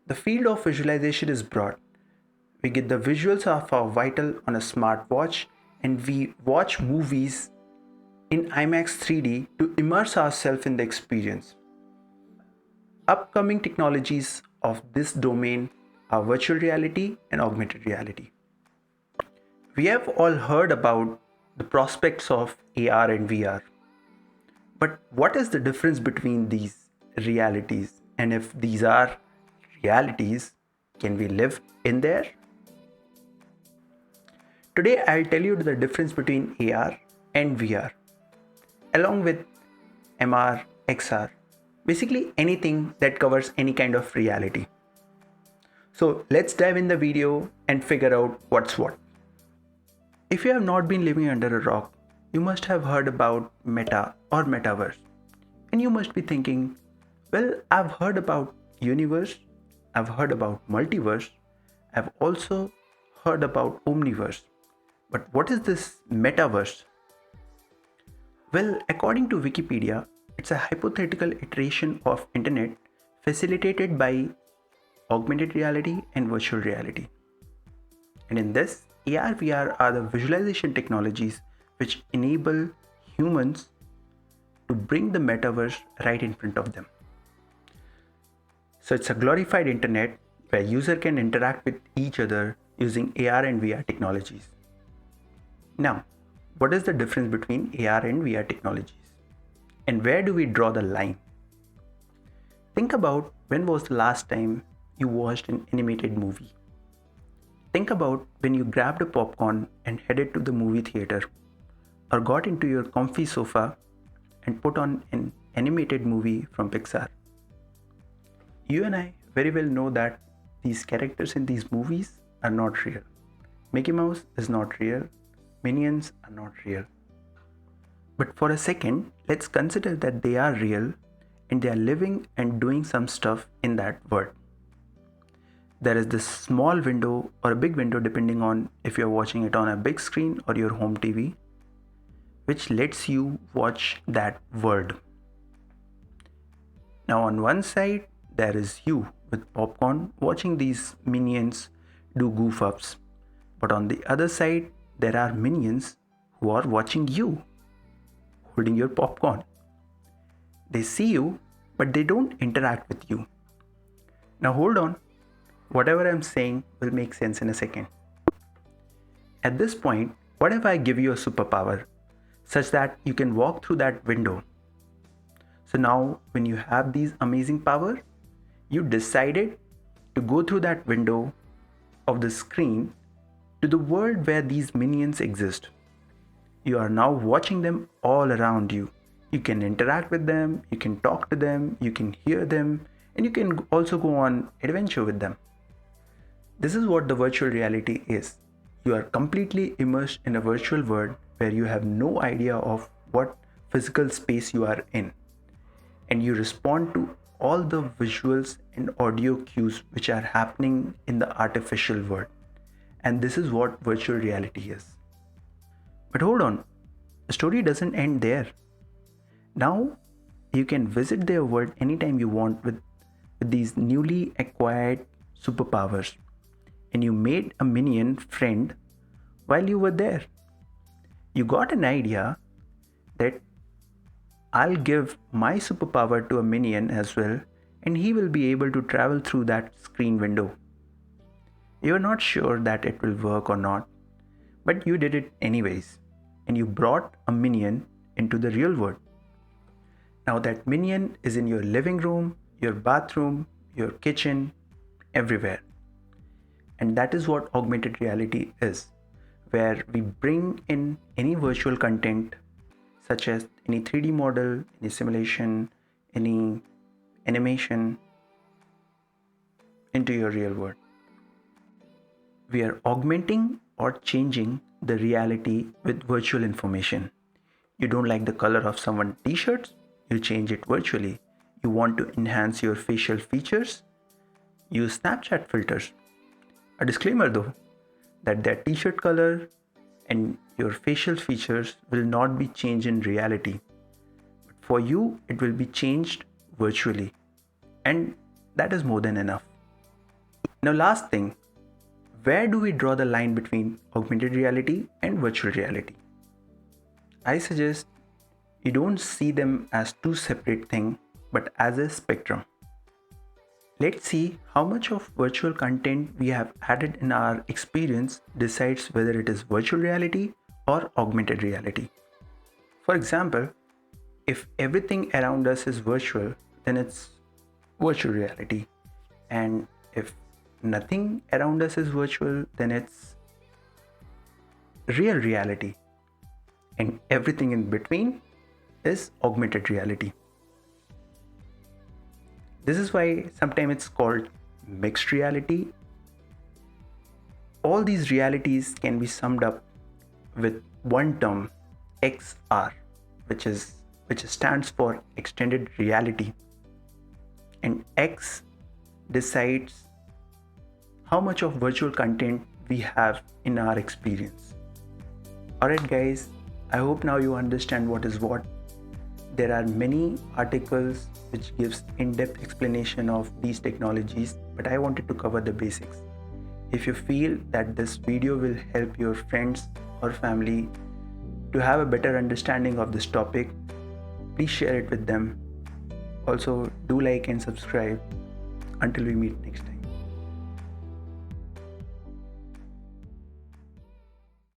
The field of visualization is broad. We get the visuals of our vital on a smartwatch and we watch movies in IMAX 3D to immerse ourselves in the experience. Upcoming technologies of this domain are virtual reality and augmented reality. We have all heard about the prospects of AR and VR. But what is the difference between these realities? And if these are realities, can we live in there? Today, I'll tell you the difference between AR and VR, along with MR, XR, basically anything that covers any kind of reality. So let's dive in the video and figure out what's what. If you have not been living under a rock, you must have heard about Meta or Metaverse. And you must be thinking, well, I've heard about universe, I've heard about multiverse, I've also heard about omniverse. But what is this metaverse? Well, according to Wikipedia, it's a hypothetical iteration of internet facilitated by augmented reality and virtual reality. And in this, AR VR are the visualization technologies which enable humans to bring the metaverse right in front of them. So it's a glorified internet where user can interact with each other using AR and VR technologies. Now, what is the difference between AR and VR technologies? And where do we draw the line? Think about when was the last time you watched an animated movie. Think about when you grabbed a popcorn and headed to the movie theater, or got into your comfy sofa and put on an animated movie from Pixar. You and I very well know that these characters in these movies are not real. Mickey Mouse is not real. Minions are not real. But for a second, let's consider that they are real and they are living and doing some stuff in that world. There is this small window or a big window depending on if you're watching it on a big screen or your home TV, which lets you watch that world. Now on one side, there is you with popcorn watching these minions do goof ups. But on the other side, there are minions who are watching you holding your popcorn. They see you, but they don't interact with you. Now hold on. Whatever I'm saying will make sense in a second. At this point, what if I give you a superpower such that you can walk through that window? So now when you have these amazing power, you decided to go through that window of the screen to the world where these minions exist. You are now watching them all around you. You can interact with them, you can talk to them, you can hear them, and you can also go on adventure with them. This is what the virtual reality is. You are completely immersed in a virtual world where you have no idea of what physical space you are in. And you respond to all the visuals and audio cues which are happening in the artificial world. And this is what virtual reality is. But hold on, the story doesn't end there. Now you can visit their world anytime you want with these newly acquired superpowers. And you made a minion friend while you were there. You got an idea that I'll give my superpower to a minion as well, and he will be able to travel through that screen window. You're not sure that it will work or not, but you did it anyways, and you brought a minion into the real world. Now that minion is in your living room, your bathroom, your kitchen, everywhere. And that is what augmented reality is, where we bring in any virtual content such as any 3D model, any simulation, any animation into your real world. We are augmenting or changing the reality with virtual information. You don't like the color of someone's t-shirts? You change it virtually. You want to enhance your facial features? Use Snapchat filters. A disclaimer though, that their t-shirt color and your facial features will not be changed in reality. But for you, it will be changed virtually. And that is more than enough. Now, last thing, where do we draw the line between augmented reality and virtual reality? I suggest you don't see them as two separate things but as a spectrum. Let's see how much of virtual content we have added in our experience decides whether it is virtual reality or augmented reality. For example, if everything around us is virtual, then it's virtual reality. And if nothing around us is virtual, then it's real reality. And everything in between is augmented reality. This is why sometimes it's called mixed reality. All these realities can be summed up with one term, XR, which stands for extended reality. And X decides how much of virtual content we have in our experience. Alright guys, I hope now you understand what is what. There are many articles which gives in-depth explanation of these technologies, but I wanted to cover the basics. If you feel that this video will help your friends or family to have a better understanding of this topic, please share it with them. Also, do like and subscribe. Until we meet next time.